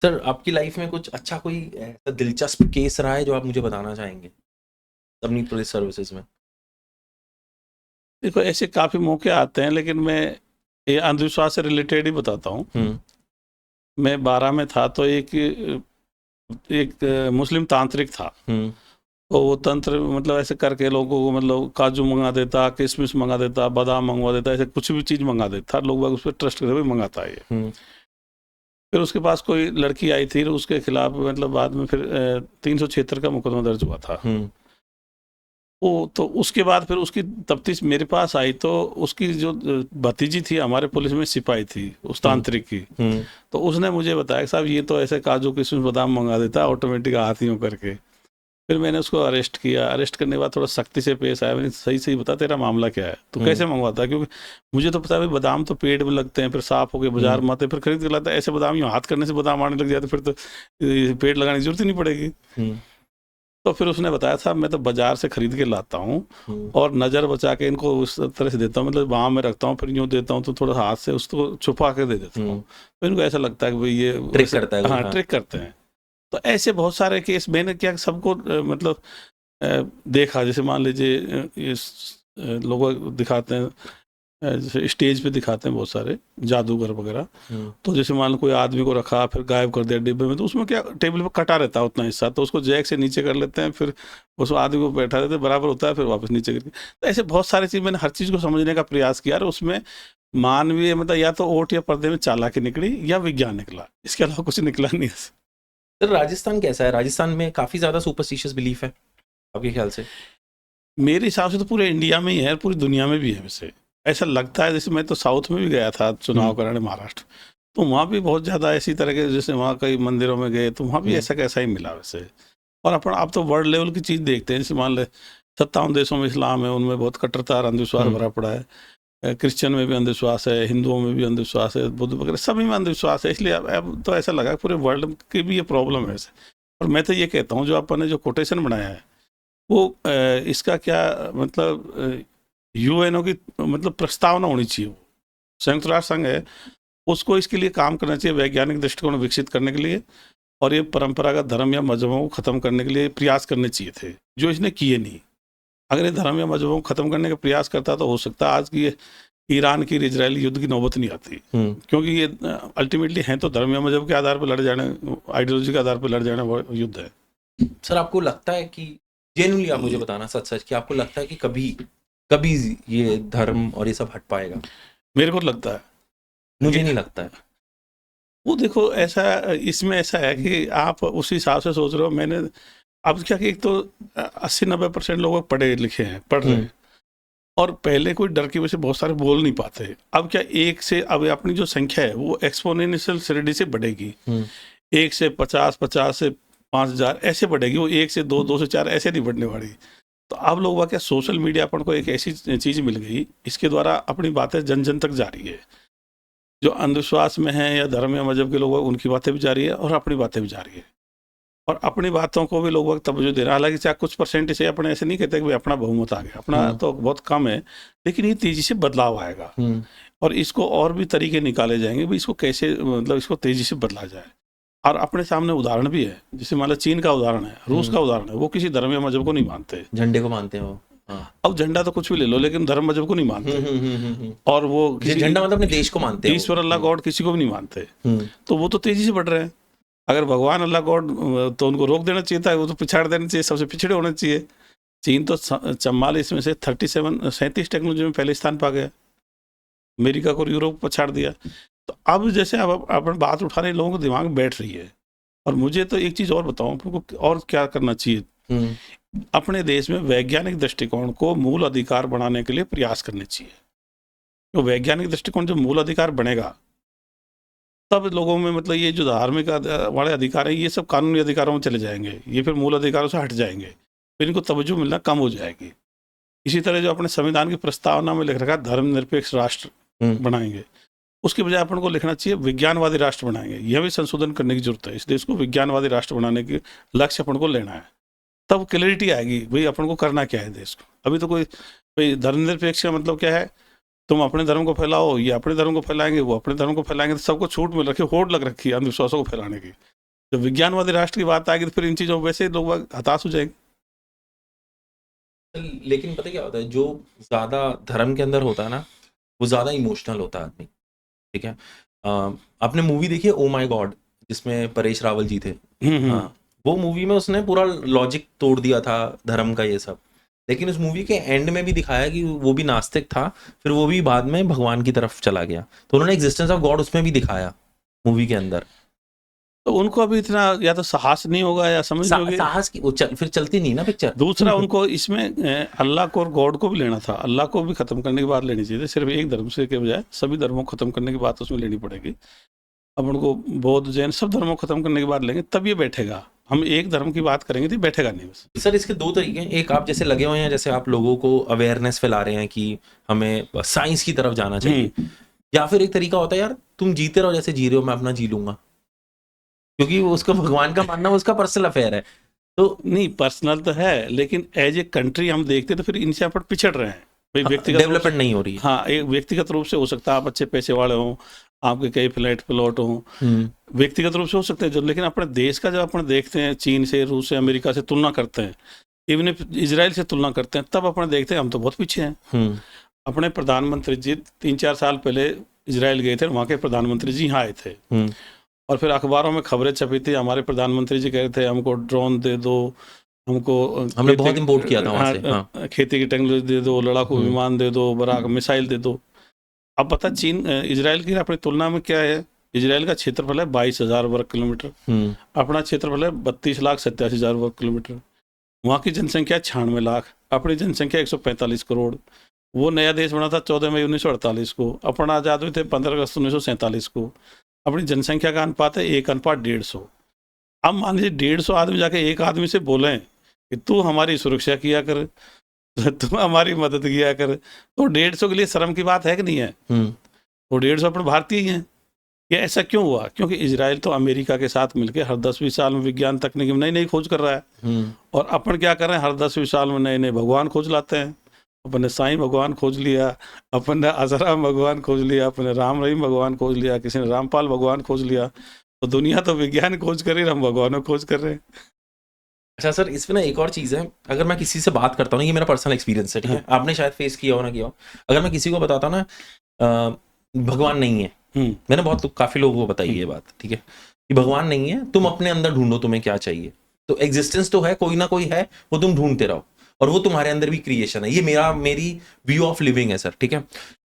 Sir आपकी life में कुछ अच्छा कोई ऐसा दिलचस्प केस रहा है जो आप मुझे बताना चाहेंगे अपनी पुलिस सर्विसेज में? देखो, ऐसे काफ़ी मौके आते हैं, लेकिन मैं ये अंधविश्वास से रिलेटेड ही बताता हूँ। मैं 12 में था तो एक एक मुस्लिम तांत्रिक था। तो वो तंत्र मतलब ऐसे करके लोगों को मतलब काजू मंगा देता, किशमिश मंगा देता, बादाम मंगवा देता, ऐसे कुछ भी चीज़ मंगा देता, लोग बाग उस पर ट्रस्ट करते हुए मंगाता है ये। फिर उसके पास कोई लड़की आई थी, उसके खिलाफ मतलब बाद में फिर 376 का मुकदमा दर्ज हुआ था। वो तो उसके बाद फिर उसकी तफ्तीश मेरे पास आई, तो उसकी जो भतीजी थी हमारे पुलिस में सिपाही थी उस तांत्रिक की। तो उसने मुझे बताया कि साहब ये तो ऐसे काजू किशमिश बादाम मंगा देता है ऑटोमेटिक हाथियों करके। फिर मैंने उसको अरेस्ट किया। अरेस्ट करने के बाद थोड़ा सख्ती से पेश आया। मैंने सही सही बता तेरा मामला क्या है, तो कैसे मंगवाता है, क्योंकि मुझे तो पता है भाई बादाम तो पेट में लगते हैं, फिर साफ होके बाजार में आते हैं, फिर खरीद के लाता है। ऐसे बादाम यूँ हाथ करने से बादाम आने लग जाते, फिर तो पेट लगाने की जरूरत ही नहीं पड़ेगी। तो फिर उसने बताया था मैं तो बाजार से खरीद के लाता हूँ और नज़र बचा के इनको उस तरह से देता हूँ, मतलब वहाँ में रखता हूँ, फिर यूँ देता हूँ तो थोड़ा हाथ से उसको छुपा के दे देता हूँ। तो इनको ऐसा लगता है कि भाई ये ट्रिक करता है। हाँ, ट्रिक करते हैं। तो ऐसे बहुत सारे केस मैंने क्या सबको मतलब देखा। जैसे मान लीजिए लोग दिखाते हैं, जैसे स्टेज पे दिखाते हैं बहुत सारे जादूगर वगैरह। तो जैसे मान लो कोई आदमी को रखा फिर गायब कर दिया डिब्बे में, तो उसमें क्या टेबल पे कटा रहता है उतना हिस्सा, तो उसको जैक से नीचे कर लेते हैं, फिर उस आदमी को बैठा देते हैं, बराबर होता है, फिर वापस नीचे करके। तो ऐसे बहुत सारी चीज़ मैंने हर चीज़ को समझने का प्रयास किया, और उसमें मानवीय मतलब या तो ओट या पर्दे में चालाकी निकली या विज्ञान निकला, इसके अलावा कुछ निकला नहीं। सर राजस्थान कैसा है? राजस्थान में काफ़ी ज़्यादा सुपरस्टिशियस बिलीफ है आपके ख्याल से? मेरे हिसाब से तो पूरे इंडिया में ही है, पूरी दुनिया में भी है। वैसे ऐसा लगता है, जैसे मैं तो साउथ में भी गया था चुनाव कराने, महाराष्ट्र, तो वहाँ भी बहुत ज़्यादा ऐसी तरह के, जैसे वहाँ कई मंदिरों में गए तो वहाँ भी ऐसा कैसा ही मिला वैसे। और अपन आप तो वर्ल्ड लेवल की चीज़ देखते हैं, जैसे मान ले 57 देशों में इस्लाम है, उनमें बहुत कट्टरता और अंधविश्वास भरा पड़ा है। क्रिश्चियन में भी अंधविश्वास है, हिंदुओं में भी अंधविश्वास है, बुद्ध वगैरह सभी में अंधविश्वास है। इसलिए अब तो ऐसा लगा पूरे वर्ल्ड की भी ये प्रॉब्लम है वैसे। और मैं तो ये कहता हूँ जो अपन ने जो कोटेशन बनाया है वो इसका क्या मतलब यूएनओ की मतलब प्रस्तावना होनी चाहिए। वो संयुक्त राष्ट्र संघ है, उसको इसके लिए काम करना चाहिए, वैज्ञानिक दृष्टिकोण विकसित करने के लिए, और ये परंपरागत धर्म या मजहबों को खत्म करने के लिए प्रयास करने चाहिए थे, जो इसने किए नहीं। अगर ये धर्म या मजहबों को खत्म करने का प्रयास करता तो हो सकता है आज की ईरान की इजरायली युद्ध की नौबत नहीं आती। क्योंकि ये अल्टीमेटली हैं तो धर्म या मजहब के आधार पर लड़ जाने, आइडियोलॉजी के आधार पर लड़ जाने वो युद्ध है। सर आपको लगता है कि जेन्युइनली आप मुझे बताना सच सच कि आपको लगता है कि कभी कभी ये धर्म और ये सब हट पाएगा? मेरे को लगता है। मुझे नहीं लगता है। वो देखो ऐसा, इसमें ऐसा है कि आप उस हिसाब से सोच रहे हो। मैंने अब क्या कि एक तो 80-90% लोग पढ़े लिखे हैं, पढ़ रहे हैं, और पहले कोई डर की वजह से बहुत सारे बोल नहीं पाते। अब क्या एक से अब अपनी जो संख्या है वो एक्सपोनेंशियल श्रेणी से बढ़ेगी। 1 से 50, 50 से 5000 ऐसे बढ़ेगी, वो 1 से 2, 2 से 4 ऐसे नहीं बढ़ने वाली। तो अब लोग क्या, सोशल मीडिया अपन को एक ऐसी चीज़ मिल गई, इसके द्वारा अपनी बातें जन जन तक जा रही है। जो अंधविश्वास में है या धर्म या मजहब के लोग उनकी बातें भी जा रही है और अपनी बातें भी जा रही है, और अपनी बातों को भी लोग तवज्जो दे रहे हैं। हालांकि चाहे कुछ परसेंटेज है, अपने ऐसे नहीं कहते कि भाई अपना बहुमत आ गया, अपना तो बहुत कम है, लेकिन ये तेजी से बदलाव आएगा और इसको और भी तरीके निकाले जाएंगे भाई इसको कैसे मतलब इसको तेजी से बदला जाए। और अपने सामने उदाहरण भी है, जैसे मान लो चीन का उदाहरण है, रूस का उदाहरण है, वो किसी धर्म या मजहब को नहीं मानते, झंडे को मानते हैं वो। अब झंडा तो कुछ भी ले लो, लेकिन धर्म मजहब को नहीं मानते। और वो झंडा मतलब अपने देश को मानते हैं, ईश्वर अल्लाह गॉड किसी को भी नहीं मानते। तो वो तो तेजी से बढ़ रहे हैं। अगर भगवान अल्लाह गॉड तो उनको रोक देना चाहिए था, वो तो पिछाड़ देना चाहिए, सबसे पिछड़े होना चाहिए। चीन तो 44 में से 37 टेक्नोलॉजी में पहले स्थान पा गया, अमेरिका को यूरोप पछाड़ दिया। तो अब जैसे अब अपन बात उठा रहे, लोगों को दिमाग में बैठ रही है। और मुझे तो एक चीज़ और बताऊं आपको, और क्या करना चाहिए, अपने देश में वैज्ञानिक दृष्टिकोण को मूल अधिकार बनाने के लिए प्रयास करने चाहिए। तो वैज्ञानिक दृष्टिकोण जब मूल अधिकार बनेगा, तब लोगों में मतलब ये जो धार्मिक वाले अधिकार है, ये सब कानूनी अधिकारों में चले जाएंगे, ये फिर मूल अधिकारों से हट जाएंगे, फिर इनको तवज्जो मिलना कम हो जाएगी। इसी तरह जो अपने संविधान की प्रस्तावना में लिख रखा है धर्मनिरपेक्ष राष्ट्र बनाएंगे, उसके बजाय अपन को लिखना चाहिए विज्ञानवादी राष्ट्र बनाएंगे। यह भी संशोधन करने की जरूरत है। इस देश को विज्ञानवादी राष्ट्र बनाने के लक्ष्य अपन को लेना है, तब क्लैरिटी आएगी भाई अपन को करना क्या है देश को। अभी तो कोई धर्मनिरपेक्ष का मतलब क्या है, तुम अपने धर्म को फैलाओ, ये अपने धर्म को फैलाएंगे, वो अपने धर्म को फैलाएंगे, तो सबको छूट मिल रखी, होड़ लग रखी है अंधविश्वासों को फैलाने की। जब विज्ञानवादी राष्ट्र की बात आएगी तो फिर इन चीज़ों वैसे ही लोग हताश हो जाएंगे। लेकिन पता क्या होता है, जो ज्यादा धर्म के अंदर होता है ना, वो ज्यादा इमोशनल होता है आदमी, ठीक है। आपने मूवी देखी है ओ माय गॉड, जिसमें परेश रावल जी थे? हाँ, वो मूवी में उसने पूरा लॉजिक तोड़ दिया था धर्म का ये सब, लेकिन उस मूवी के एंड में भी दिखाया कि वो भी नास्तिक था, फिर वो भी बाद में भगवान की तरफ चला गया, तो उन्होंने एग्जिस्टेंस ऑफ गॉड उसमें भी दिखाया मूवी के अंदर। तो उनको अभी इतना या तो साहस नहीं होगा या समझ नहीं होगी, साहस की फिर चलती नहीं ना पिक्चर। दूसरा उनको इसमें अल्लाह को और गॉड को भी लेना था, अल्लाह को भी खत्म करने की बात लेनी चाहिए, सिर्फ एक धर्म से के बजाय सभी धर्मों को खत्म करने की बात उसमें लेनी पड़ेगी। अब उनको बौद्ध जैन सब धर्मों को खत्म करने की बात लेंगे तब ये बैठेगा, हम एक धर्म की बात करेंगे तो बैठेगा नहीं। बस सर इसके दो तरीके हैं, एक आप जैसे लगे हुए हैं, जैसे आप लोगों को अवेयरनेस फैला रहे हैं कि हमें साइंस की तरफ जाना चाहिए, या फिर एक तरीका होता है यार तुम जीते रहो जैसे जी रहे हो, मैं अपना जी लूंगा, क्योंकि उसका भगवान का मानना उसका पर्सनल अफेयर है। तो नहीं, पर्सनल तो है, लेकिन एज ए कंट्री हम देखते तो फिर इनसे पर पिछड़ रहे हैं भाई, व्यक्तिगत डेवलपमेंट नहीं हो रही है। हाँ, एक व्यक्तिगत रूप से हो सकता है, आप अच्छे पैसे वाले हों, आपके कई फ्लैट प्लॉट हों, व्यक्तिगत रूप से हो सकते हैं जो, लेकिन अपने देश का जब अपने देखते हैं, चीन से, रूस से, अमेरिका से तुलना करते हैं, इवन इजराइल से तुलना करते हैं, तब अपने देखते हैं हम तो बहुत पीछे हैं। अपने प्रधानमंत्री जी 3-4 साल पहले इजराइल गए थे, वहाँ के प्रधानमंत्री जी यहाँ आए थे, और फिर अखबारों में खबरें छपी थी, हमारे प्रधानमंत्री जी कह रहे थे हमको ड्रोन दे दो, हमको हमने बहुत इंपोर्ट किया था वहाँ से, हाँ, खेती की टेक्नोलॉजी दे दो, लड़ाकू विमान दे दो, बराक मिसाइल दे दो। अब पता चीन इजराइल की अपनी तुलना में क्या है, इजराइल का क्षेत्रफल है 22,000 वर्ग किलोमीटर, अपना क्षेत्रफल है 32,87,000 वर्ग किलोमीटर, वहाँ की जनसंख्या 96 लाख, अपनी जनसंख्या 145 करोड़। वो नया देश बना था 14 मई 1948 को, अपना आज़ाद हुए थे 15 अगस्त 1947 को। अपनी जनसंख्या का अनुपात है 1:150। अब मान लीजिए 150 आदमी जाके एक आदमी से बोलें कि तू हमारी सुरक्षा किया कर, तुम हमारी मदद किया कर, तो 150 के लिए शर्म की बात है कि नहीं है? वो 150 अपने भारतीय ही हैं। ये ऐसा क्यों हुआ? क्योंकि इजराइल तो अमेरिका के साथ मिलकर हर 10-20 साल में विज्ञान तकनीक में नई नई खोज कर रहा है, और अपन क्या कर रहे हैं, हर 10-20 साल में नए नए भगवान खोज लाते हैं। अपन ने साईं भगवान खोज लिया, अपन ने आसाराम भगवान खोज लिया, अपन ने राम रहीम भगवान खोज लिया, किसी ने रामपाल भगवान खोज लिया। तो दुनिया तो विज्ञान खोज कर रही है, हम भगवानों खोज कर रहे हैं। अच्छा सर, इसमें ना एक और चीज़ है, अगर मैं किसी से बात करता हूँ ना, ये मेरा पर्सनल एक्सपीरियंस है, ठीक है, आपने शायद फेस किया हो ना किया हो, अगर मैं किसी को बताता हूँ ना भगवान नहीं है, मैंने बहुत काफ़ी लोगों को बताई ये बात, ठीक है, कि भगवान नहीं है, तुम अपने अंदर ढूंढो तुम्हें क्या चाहिए, तो एग्जिस्टेंस तो है, कोई ना कोई है, वो तुम ढूंढते रहो, और वो तुम्हारे अंदर भी क्रिएशन है। ये मेरी व्यू ऑफ लिविंग है सर, ठीक है।